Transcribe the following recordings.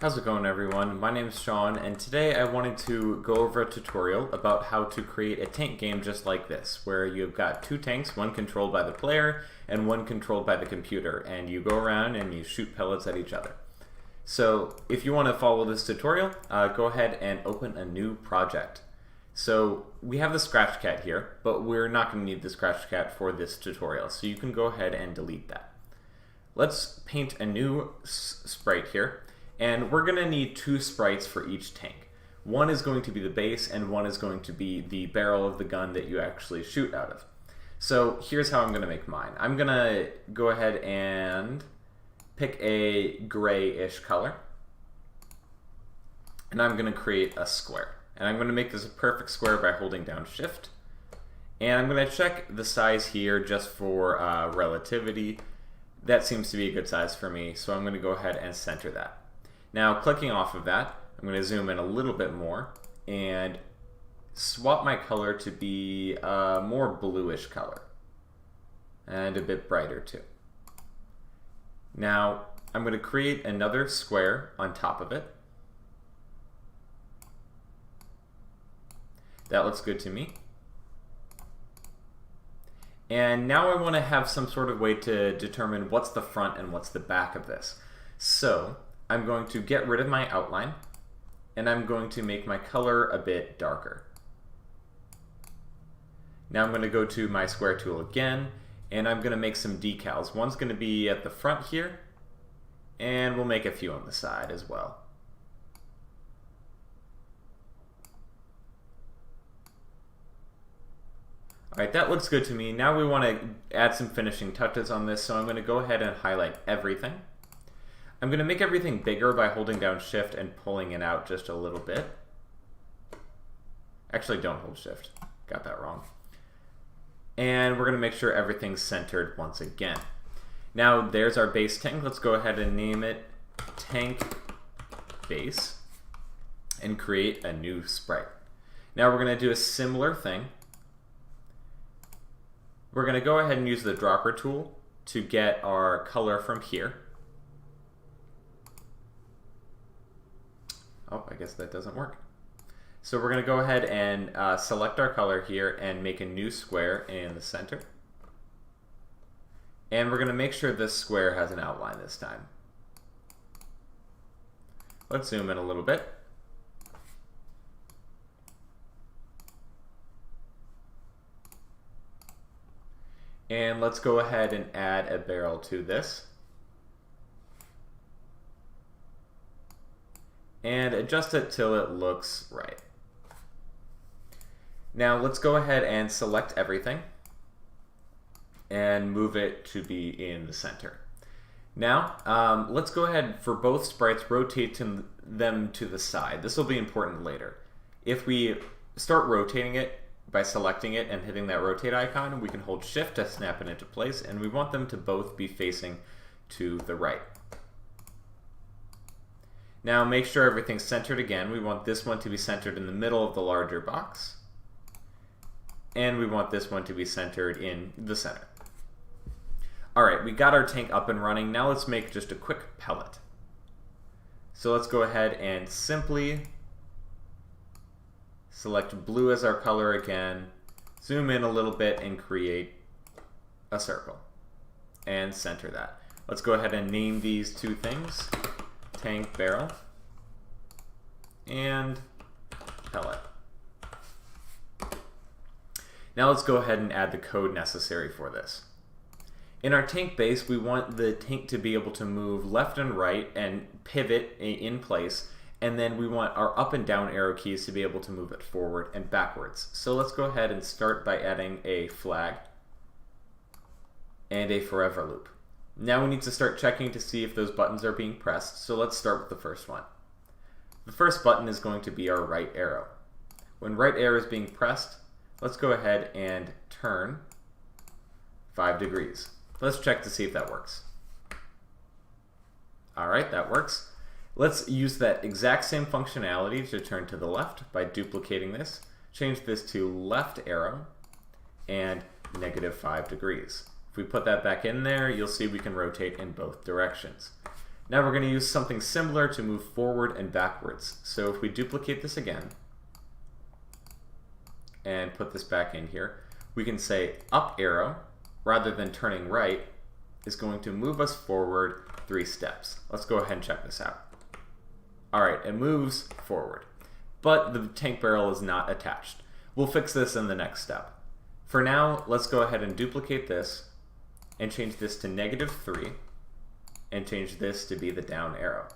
How's it going, everyone? My name is Sean, and today I wanted to go over a tutorial about how to create a tank game just like this, where you've got two tanks, one controlled by the player and one controlled by the computer, and you go around and you shoot pellets at each other. So if you want to follow this tutorial, go ahead and open a new project. So we have the Scratch Cat here, but we're not going to need the Scratch Cat for this tutorial, so you can go ahead and delete that. Let's paint a new sprite here. And we're going to need two sprites for each tank. One is going to be the base, and one is going to be the barrel of the gun that you actually shoot out of. So here's how I'm going to make mine. I'm going to go ahead and pick a grayish color. And I'm going to create a square. And I'm going to make this a perfect square by holding down Shift. And I'm going to check the size here just for relativity. That seems to be a good size for me, so I'm going to go ahead and center that. Now, clicking off of that, I'm going to zoom in a little bit more and swap my color to be a more bluish color and a bit brighter too. Now, I'm going to create another square on top of it. That looks good to me. And now I want to have some sort of way to determine what's the front and what's the back of this. So I'm going to get rid of my outline, and I'm going to make my color a bit darker. Now I'm going to go to my square tool again, and I'm going to make some decals. One's going to be at the front here, and we'll make a few on the side as well. Alright, that looks good to me. Now we want to add some finishing touches on this, so I'm going to go ahead and highlight everything. I'm going to make everything bigger by holding down Shift and pulling it out just a little bit. Actually, don't hold Shift. Got that wrong. And we're going to make sure everything's centered once again. Now, there's our base tank. Let's go ahead and name it Tank Base and create a new sprite. Now, we're going to do a similar thing. We're going to go ahead and use the dropper tool to get our color from here. Oh, I guess that doesn't work. So we're going to go ahead and select our color here and make a new square in the center. And we're going to make sure this square has an outline this time. Let's zoom in a little bit. And let's go ahead and add a barrel to this. And adjust it till it looks right. Now let's go ahead and select everything and move it to be in the center. Now let's go ahead for both sprites, rotate them to the side. This will be important later. If we start rotating it by selecting it and hitting that rotate icon, we can hold Shift to snap it into place, and we want them to both be facing to the right. Now make sure everything's centered again. We want this one to be centered in the middle of the larger box. And we want this one to be centered in the center. Alright, we got our tank up and running. Now let's make just a quick pellet. So let's go ahead and simply select blue as our color again, zoom in a little bit and create a circle. And center that. Let's go ahead and name these two things. Tank barrel and pellet. Now let's go ahead and add the code necessary for this. In our tank base, we want the tank to be able to move left and right and pivot in place, and then we want our up and down arrow keys to be able to move it forward and backwards. So let's go ahead and start by adding a flag and a forever loop. Now we need to start checking to see if those buttons are being pressed, so let's start with the first one. The first button is going to be our right arrow. When right arrow is being pressed, let's go ahead and turn 5 degrees. Let's check to see if that works. Alright, that works. Let's use that exact same functionality to turn to the left by duplicating this. Change this to left arrow and -5 degrees. If we put that back in there, you'll see we can rotate in both directions. Now we're going to use something similar to move forward and backwards. So if we duplicate this again and put this back in here, we can say up arrow, rather than turning right, is going to move us forward 3 steps. Let's go ahead and check this out. Alright, it moves forward, but the tank barrel is not attached. We'll fix this in the next step. For now, let's go ahead and duplicate this and change this to -3 and change this to be the down arrow.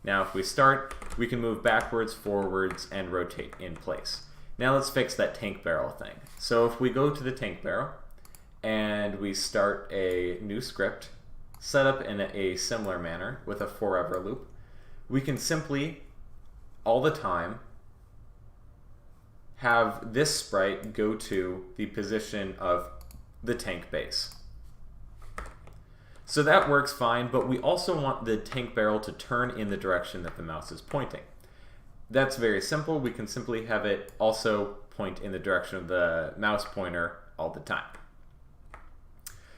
Now if we start, we can move backwards, forwards, and rotate in place. Now let's fix that tank barrel thing. So if we go to the tank barrel and we start a new script set up in a similar manner with a forever loop, we can simply all the time have this sprite go to the position of the tank base. So that works fine, but we also want the tank barrel to turn in the direction that the mouse is pointing. That's very simple. We can simply have it also point in the direction of the mouse pointer all the time.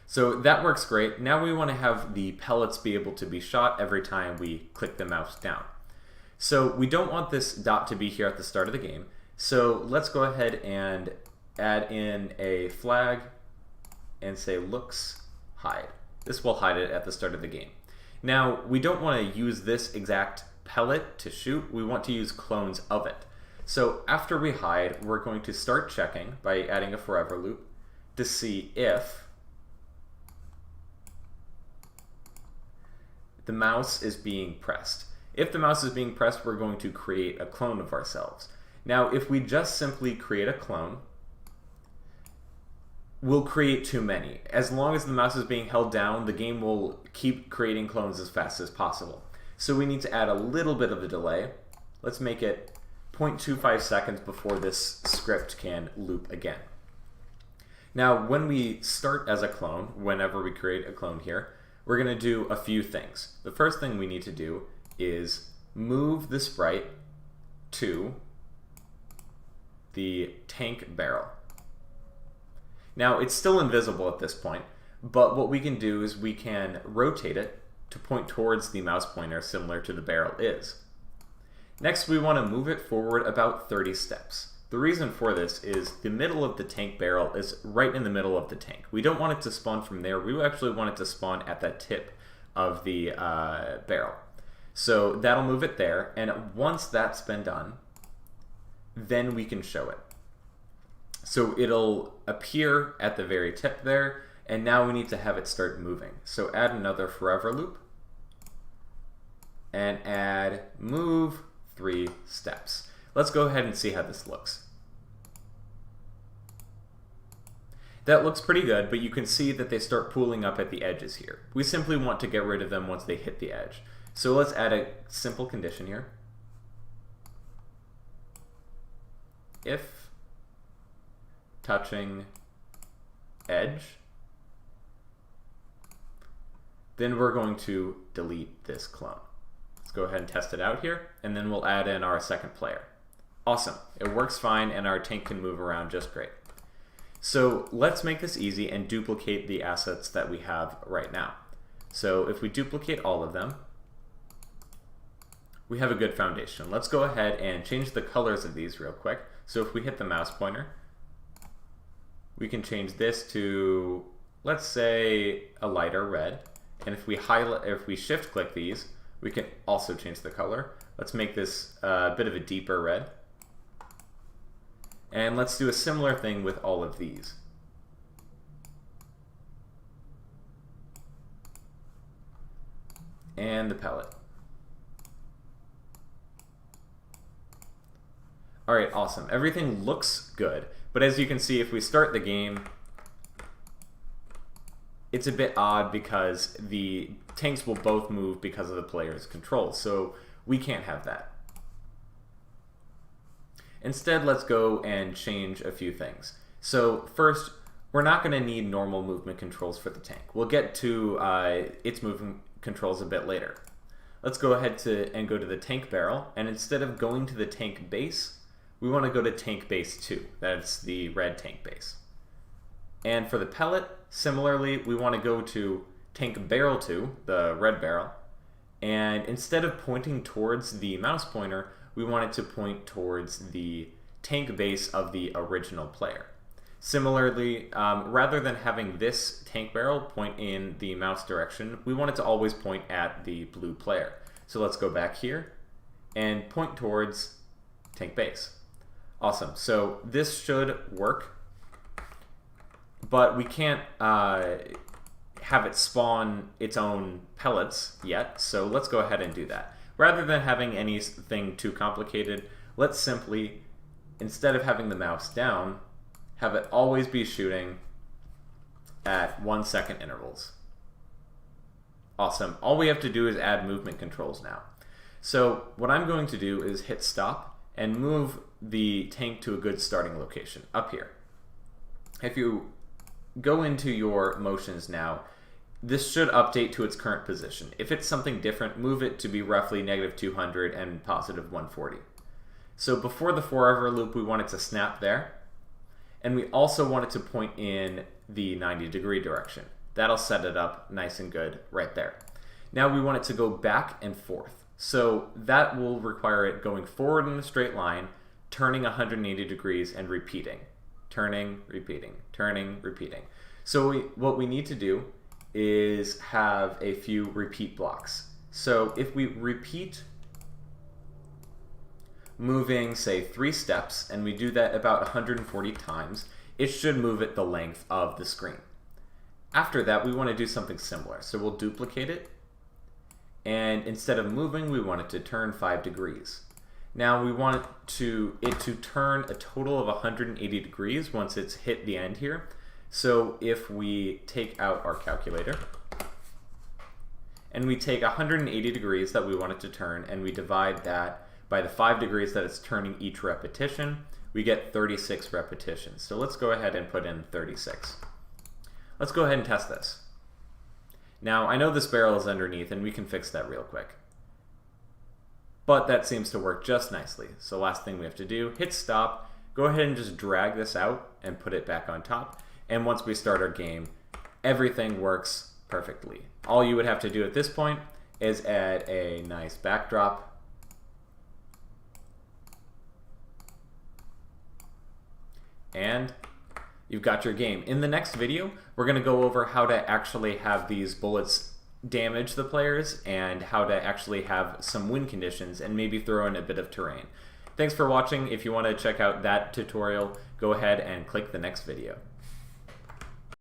So that works great. Now we want to have the pellets be able to be shot every time we click the mouse down. So we don't want this dot to be here at the start of the game. So let's go ahead and add in a flag and say looks hide. This will hide it at the start of the game. Now we don't want to use this exact pellet to shoot. We want to use clones of it. So after we hide, we're going to start checking by adding a forever loop to see if the mouse is being pressed. If the mouse is being pressed, we're going to create a clone of ourselves. Now, if we just simply create a clone, we'll create too many. As long as the mouse is being held down, the game will keep creating clones as fast as possible. So we need to add a little bit of a delay. Let's make it 0.25 seconds before this script can loop again. Now, when we start as a clone, whenever we create a clone here, we're going to do a few things. The first thing we need to do is move the sprite to the tank barrel. Now, it's still invisible at this point, but what we can do is we can rotate it to point towards the mouse pointer, similar to the barrel is. Next, we want to move it forward about 30 steps. The reason for this is the middle of the tank barrel is right in the middle of the tank. We don't want it to spawn from there. We actually want it to spawn at the tip of the barrel. So that'll move it there, and once that's been done, then we can show it. So it'll appear at the very tip there, and now we need to have it start moving. So add another forever loop, and add move 3 steps. Let's go ahead and see how this looks. That looks pretty good, but you can see that they start pooling up at the edges here. We simply want to get rid of them once they hit the edge. So let's add a simple condition here. If touching edge, then we're going to delete this clone. Let's go ahead and test it out here, and then we'll add in our second player. Awesome, it works fine, and our tank can move around just great. So let's make this easy and duplicate the assets that we have right now. So if we duplicate all of them, we have a good foundation. Let's go ahead and change the colors of these real quick. So if we hit the mouse pointer, we can change this to, let's say, a lighter red. And if we shift click these, we can also change the color. Let's make this a bit of a deeper red. And let's do a similar thing with all of these. And the pellet. Alright, awesome. Everything looks good, but as you can see, if we start the game, it's a bit odd because the tanks will both move because of the player's controls, so we can't have that. Instead, let's go and change a few things. So first, we're not going to need normal movement controls for the tank. We'll get to its movement controls a bit later. Let's go ahead and go to the tank barrel, and instead of going to the tank base, we want to go to tank base 2. That's the red tank base. And for the pellet, similarly, we want to go to tank barrel to, the red barrel, and instead of pointing towards the mouse pointer, we want it to point towards the tank base of the original player. Similarly, rather than having this tank barrel point in the mouse direction, we want it to always point at the blue player. So let's go back here and point towards tank base. Awesome. So this should work, but we can't have it spawn its own pellets yet, so let's go ahead and do that. Rather than having anything too complicated, let's simply, instead of having the mouse down, have it always be shooting at 1 second intervals. Awesome. All we have to do is add movement controls now. So what I'm going to do is hit stop and move the tank to a good starting location, up here. If you go into your motions now, this should update to its current position. If it's something different, move it to be roughly -200 and +140. So before the forever loop, we want it to snap there. And we also want it to point in the 90-degree direction. That'll set it up nice and good right there. Now we want it to go back and forth. So that will require it going forward in a straight line, turning 180 degrees and repeating. Turning, repeating, turning, repeating. So what we need to do is have a few repeat blocks. So if we repeat moving, say, 3 steps, and we do that about 140 times, it should move it the length of the screen. After that, we want to do something similar. So we'll duplicate it, and instead of moving, we want it to turn 5 degrees. Now we want it to turn a total of 180 degrees once it's hit the end here. So if we take out our calculator, and we take 180 degrees that we want it to turn, and we divide that by the 5 degrees that it's turning each repetition, we get 36 repetitions. So let's go ahead and put in 36. Let's go ahead and test this. Now, I know this barrel is underneath, and we can fix that real quick. But that seems to work just nicely. So last thing we have to do, hit stop, go ahead and just drag this out and put it back on top. And once we start our game, everything works perfectly. All you would have to do at this point is add a nice backdrop, and you've got your game. In the next video, we're going to go over how to actually have these bullets damage the players and how to actually have some win conditions and maybe throw in a bit of terrain. Thanks for watching. If you want to check out that tutorial, go ahead and click the next video.